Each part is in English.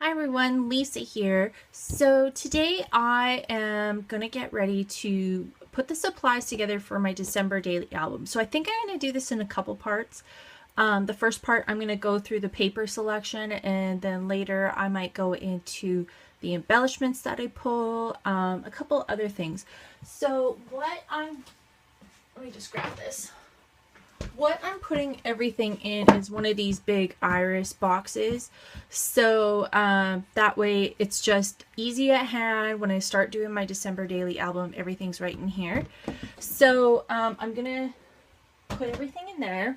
Hi everyone, Lisa here. So today I am going to get ready to put the supplies together for my December daily album. So I think I'm going to do this in a couple parts. The first part I'm going to go through the paper selection, and then later I might go into the embellishments that I pull, a couple other things. So let me just grab this. What I'm putting everything in is one of these big iris boxes, so that way it's just easy at hand. When I start doing my December daily album, everything's right in here. So I'm gonna put everything in there.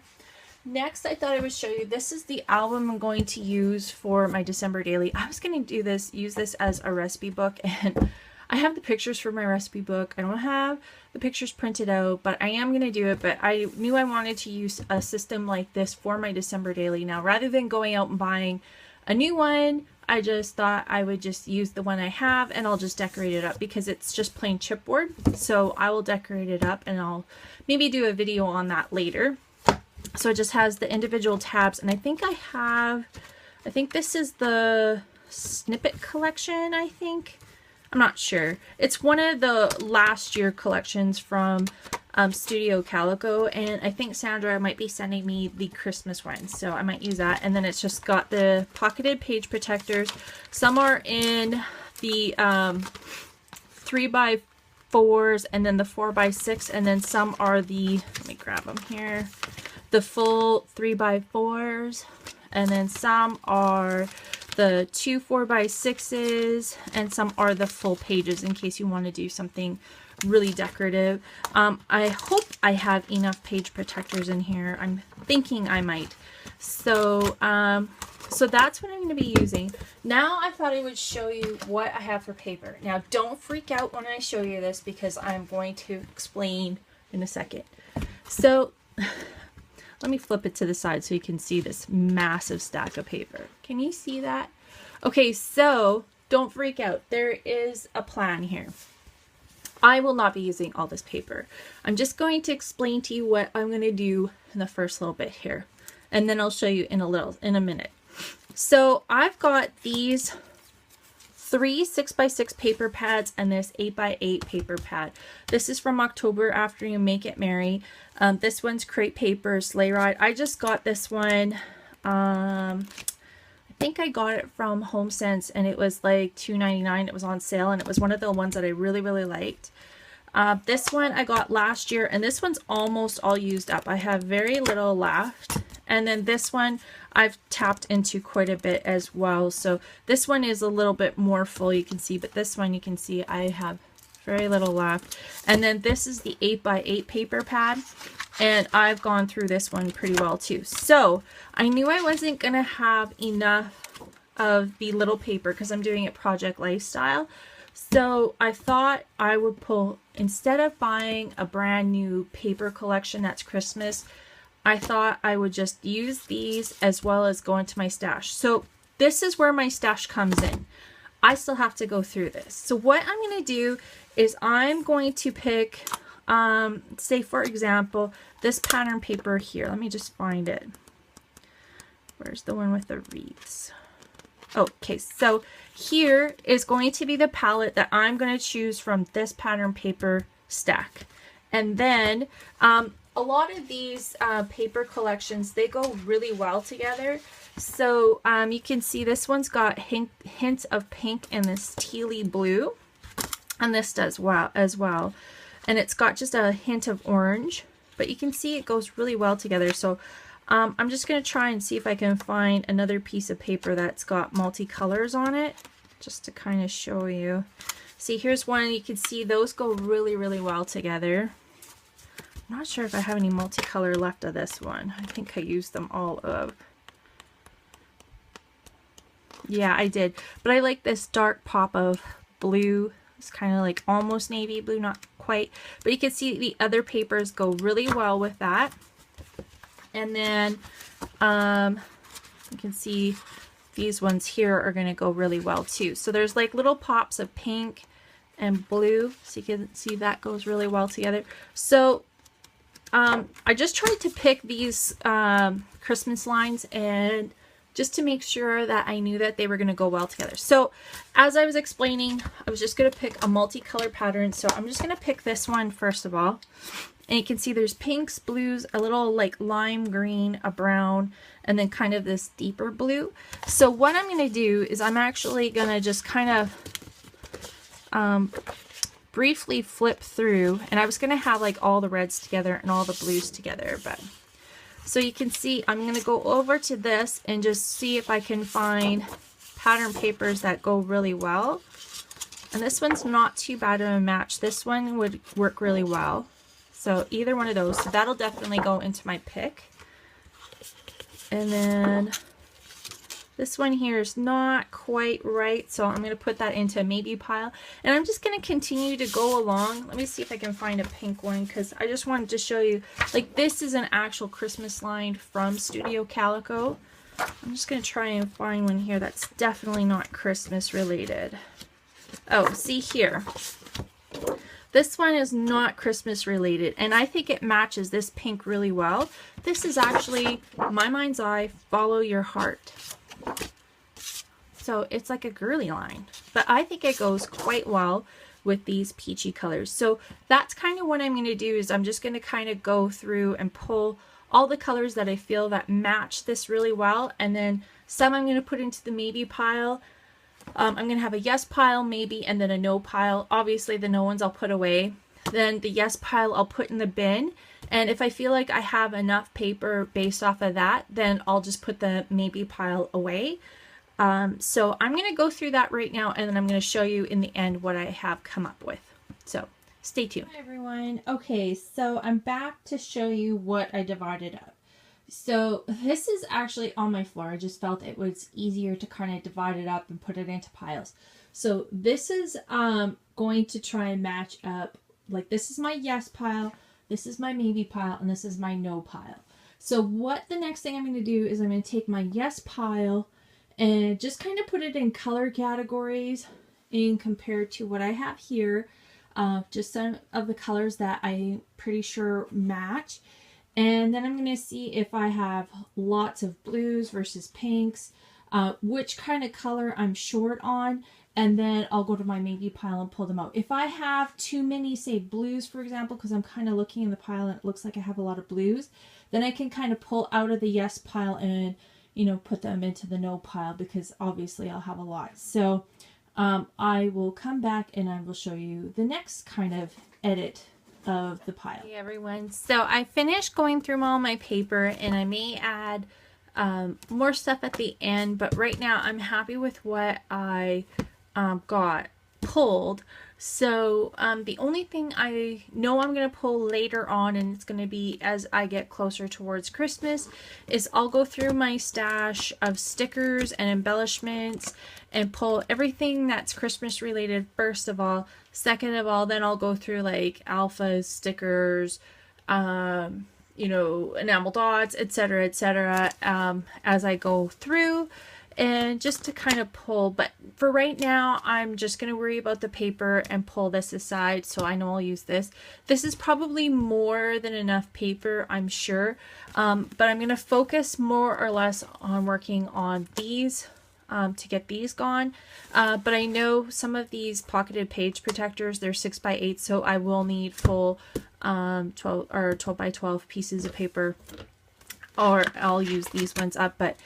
Next, I thought I would show you, this is the album I'm going to use for my December daily. I was going to use this as a recipe book, and I have the pictures for my recipe book. I don't have the pictures printed out, but I am going to do it. But I knew I wanted to use a system like this for my December daily. Now, rather than going out and buying a new one, I just thought I would just use the one I have, and I'll just decorate it up because it's just plain chipboard. So I will decorate it up, and I'll maybe do a video on that later. So it just has the individual tabs, and I think this is the snippet collection, I think. I'm not sure. It's one of the last year collections from Studio Calico, and I think Sandra might be sending me the Christmas one, so I might use that. And then it's just got the pocketed page protectors. Some are in the 3x4s and then the 4x6, and then some are the, let me grab them here, the full 3x4s, and then some are the 2 4x6s, and some are the full pages in case you want to do something really decorative. I hope I have enough page protectors in here. I'm thinking I might. So so that's what I'm going to be using. Now I thought I would show you what I have for paper. Now don't freak out when I show you this because I'm going to explain in a second. So let me flip it to the side so you can see this massive stack of paper. Can you see that? Okay, so don't freak out. There is a plan here. I will not be using all this paper. I'm just going to explain to you what I'm going to do in the first little bit here, and then I'll show you in a minute. So I've got these 3 6x6 paper pads and this 8x8 paper pad. This is from October After You Make It Merry. This one's crepe paper, sleigh ride. I just got this one. I think I got it from HomeSense, and it was like $2.99. It was on sale, and it was one of the ones that I really liked. This one I got last year, and this one's almost all used up. I have very little left. And then this one I've tapped into quite a bit as well. So this one is a little bit more full, you can see, but this one you can see I have very little left. And then this is the 8x8 paper pad, and I've gone through this one pretty well too. So I knew I wasn't going to have enough of the little paper because I'm doing it project lifestyle. So I thought I would pull, instead of buying a brand new paper collection that's Christmas, I thought I would just use these as well as go into my stash. So this is where my stash comes in. I still have to go through this. So what I'm going to do is I'm going to pick, say for example, this pattern paper here. Let me just find it. Where's the one with the wreaths? Okay, so here is going to be the palette that I'm going to choose from this pattern paper stack. And then a lot of these paper collections, they go really well together. So you can see this one's got hints of pink and this tealy blue, and this does well as well. And it's got just a hint of orange, but you can see it goes really well together. So I'm just going to try and see if I can find another piece of paper that's got multicolors on it, just to kind of show you. See, here's one. You can see those go really well together. I'm not sure if I have any multicolor left of this one. I think I used them all up. Yeah, I did. But I like this dark pop of blue. It's kind of like almost navy blue, not quite. But you can see the other papers go really well with that. And then you can see these ones here are going to go really well too. So there's like little pops of pink and blue. So you can see that goes really well together. So I just tried to pick these Christmas lines, and just to make sure that I knew that they were going to go well together. So as I was explaining, I was just going to pick a multicolor pattern. So I'm just going to pick this one first of all. And you can see there's pinks, blues, a little like lime green, a brown, and then kind of this deeper blue. So what I'm going to do is I'm actually going to just kind of briefly flip through, and I was going to have like all the reds together and all the blues together, but so you can see I'm going to go over to this and just see if I can find pattern papers that go really well. And this one's not too bad of a match. This one would work really well. So either one of those. So that'll definitely go into my pick. And then this one here is not quite right. So I'm going to put that into a maybe pile. And I'm just going to continue to go along. Let me see if I can find a pink one, because I just wanted to show you, like, this is an actual Christmas line from Studio Calico. I'm just going to try and find one here that's definitely not Christmas related. Oh, see here. This one is not Christmas related, and I think it matches this pink really well. This is actually My Mind's Eye, Follow Your Heart. So it's like a girly line, but I think it goes quite well with these peachy colors. So that's kind of what I'm going to do, is I'm just going to kind of go through and pull all the colors that I feel that match this really well, and then some I'm going to put into the maybe pile. I'm going to have a yes pile, maybe, and then a no pile. Obviously, the no ones I'll put away. Then the yes pile I'll put in the bin. And if I feel like I have enough paper based off of that, then I'll just put the maybe pile away. So I'm going to go through that right now, and then I'm going to show you in the end what I have come up with. So stay tuned. Hi, everyone. Okay, so I'm back to show you what I divided up. So this is actually on my floor. I just felt it was easier to kind of divide it up and put it into piles. So this is going to try and match up. Like, this is my yes pile, this is my maybe pile, and this is my no pile. So what the next thing I'm going to do is I'm going to take my yes pile and just kind of put it in color categories and compare to what I have here. Just some of the colors that I'm pretty sure match. And then I'm going to see if I have lots of blues versus pinks, which kind of color I'm short on, and then I'll go to my maybe pile and pull them out. If I have too many, say, blues, for example, because I'm kind of looking in the pile and it looks like I have a lot of blues, then I can kind of pull out of the yes pile and, you know, put them into the no pile, because obviously I'll have a lot. So I will come back and I will show you the next kind of edit of the pile. Hey everyone, so I finished going through all my paper, and I may add more stuff at the end, but right now I'm happy with what I got pulled. So the only thing I know I'm going to pull later on, and it's going to be as I get closer towards Christmas, is I'll go through my stash of stickers and embellishments and pull everything that's Christmas related first of all. Second of all, then I'll go through like alphas, stickers, you know, enamel dots, etc., etc., as I go through, and just to kind of pull. But for right now, I'm just going to worry about the paper and pull this aside, so I know I'll use this. This is probably more than enough paper, I'm sure, but I'm going to focus more or less on working on these to get these gone. But I know some of these pocketed page protectors, they're 6x8, so I will need full 12 or 12x12 pieces of paper, or I'll use these ones up. But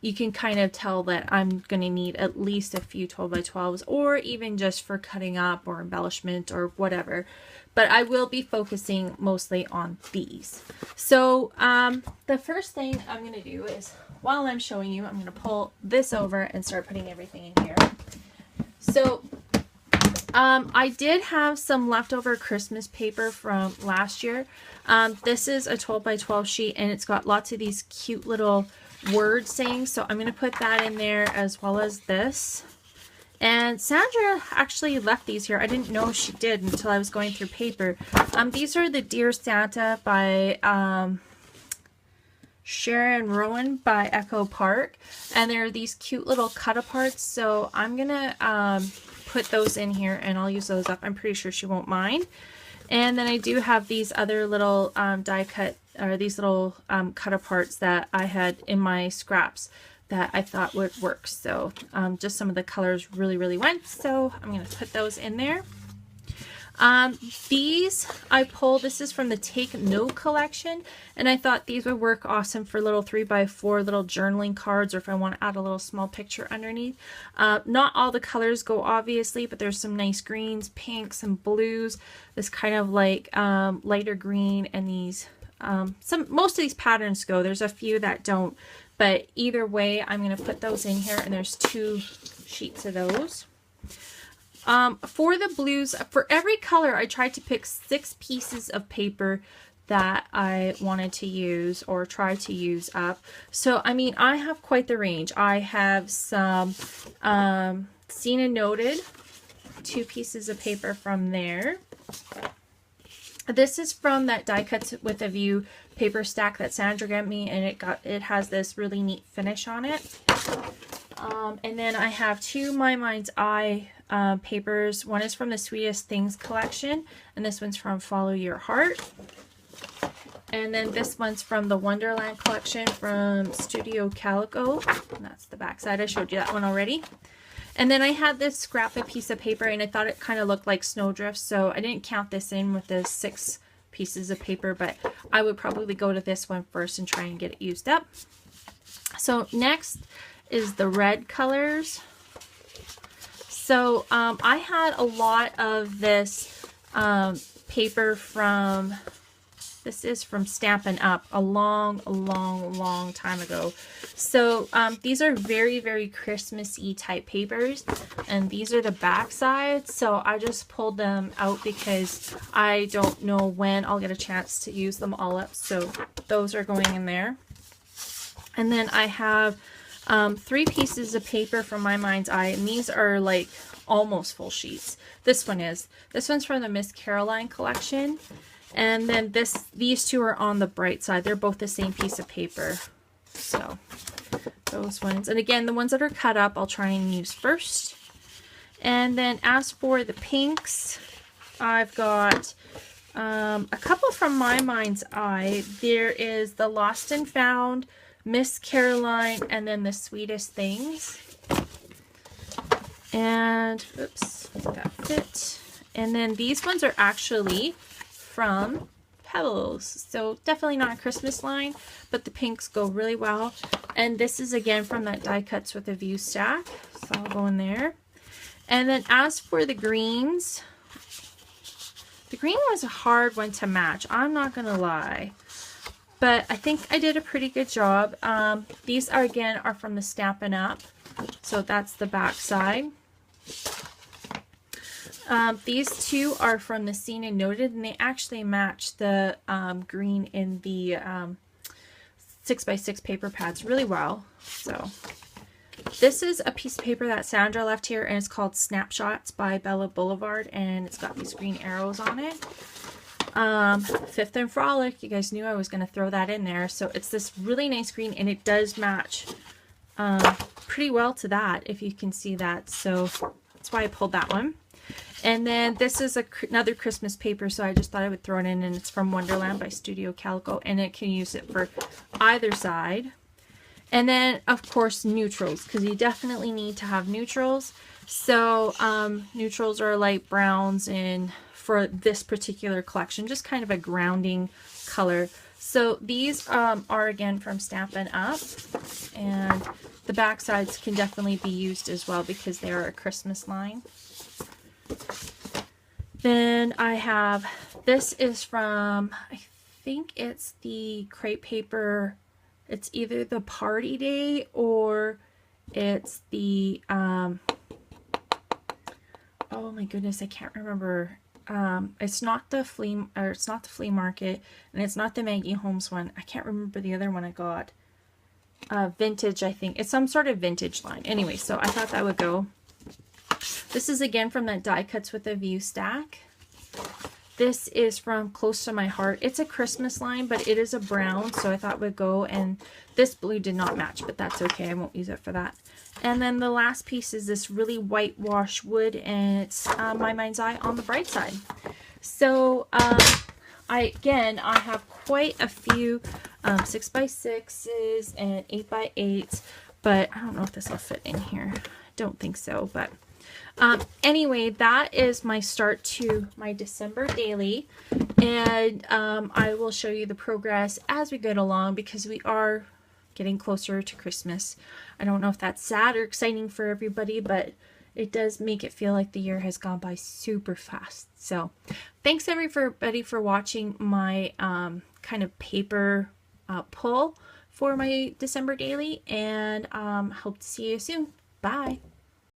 you can kind of tell that I'm going to need at least a few 12x12s, or even just for cutting up or embellishment or whatever. But I will be focusing mostly on these. So the first thing I'm going to do is, while I'm showing you, I'm going to pull this over and start putting everything in here. So I did have some leftover Christmas paper from last year. This is a 12x12 sheet, and it's got lots of these cute little word sayings, so I'm going to put that in there as well as this. And Sandra actually left these here. I didn't know she did until I was going through paper. These are the Dear Santa by Sharon Rowan by Echo Park, and they're these cute little cut aparts, so I'm gonna put those in here and I'll use those up. I'm pretty sure she won't mind. And then I do have these other little die cut, or these little cut aparts that I had in my scraps that I thought would work. So just some of the colors really went. So I'm going to put those in there. These I pulled, this is from the Take Note collection, and I thought these would work awesome for little 3x4 little journaling cards, or if I want to add a little small picture underneath. Not all the colors go obviously, but there's some nice greens, pinks, and blues. This kind of like lighter green, and these most of these patterns go. There's a few that don't, but either way I'm going to put those in here, and there's 2 sheets of those. For the blues, for every color, I tried to pick 6 pieces of paper that I wanted to use or try to use up. So, I mean, I have quite the range. I have some Seen and Noted, 2 pieces of paper from there. This is from that Die Cuts with a View paper stack that Sandra got me, and it has this really neat finish on it. And then I have 2 My Mind's Eye papers. One is from the Sweetest Things collection, and this one's from Follow Your Heart. And then this one's from the Wonderland collection from Studio Calico, and that's the back side. I showed you that one already. And then I had this scrap piece of paper, and I thought it kind of looked like snowdrift, so I didn't count this in with the 6 pieces of paper, but I would probably go to this one first and try and get it used up. So next is the red colors. So I had a lot of this paper from, this is from Stampin' Up! A long time ago. So these are very Christmassy type papers, and these are the back sides. So I just pulled them out because I don't know when I'll get a chance to use them all up. So those are going in there. And then I have 3 pieces of paper from My Mind's Eye, and these are like almost full sheets. This one's from the Miss Caroline collection, and then these 2 are on the bright side. They're both the same piece of paper. So those ones, and again, the ones that are cut up I'll try and use first. And then as for the pinks, I've got a couple from My Mind's Eye. There is the Lost and Found, Miss Caroline, and then the Sweetest Things. And oops, that fit. And then these ones are actually from Pebbles, so definitely not a Christmas line, but the pinks go really well. And this is again from that Die Cuts with a View stack, so I'll go in there. And then as for the greens, the green was a hard one to match, I'm not gonna lie, but I think I did a pretty good job. These are again from the Stampin' Up!, so that's the back side. These 2 are from the Seen and Noted, and they actually match the green in the 6x6 paper pads really well. So this is a piece of paper that Sandra left here, and it's called Snapshots by Bella Boulevard, and it's got these green arrows on it. Fifth and Frolic, you guys knew I was going to throw that in there. So it's this really nice green, and it does match pretty well to that, if you can see that. So that's why I pulled that one. And then this is another Christmas paper, so I just thought I would throw it in, and it's from Wonderland by Studio Calico, and it can use it for either side. And then, of course, neutrals, because you definitely need to have neutrals. So neutrals are light browns, and for this particular collection, just kind of a grounding color. So these are again from Stampin' Up! And the back sides can definitely be used as well because they are a Christmas line. Then I have, this is from, I think it's the crepe paper, it's either the Party Day or it's the, oh my goodness, I can't remember. It's not the flea market, and it's not the Maggie Holmes one. I can't remember the other one I got. Vintage, I think. It's some sort of vintage line. Anyway, so I thought that would go. This is again from that Die Cuts with a View stack. This is from Close to My Heart. It's a Christmas line, but it is a brown, so I thought it would go. And this blue did not match, but that's okay. I won't use it for that. And then the last piece is this really whitewash wood, and it's My Mind's Eye on the bright side. So I have quite a few 6x6s and 8x8s, but I don't know if this will fit in here. I don't think so, but anyway, that is my start to my December daily, and I will show you the progress as we get along because we are getting closer to Christmas. I don't know if that's sad or exciting for everybody, but it does make it feel like the year has gone by super fast. So thanks everybody for watching my kind of paper pull for my December daily, and hope to see you soon. Bye.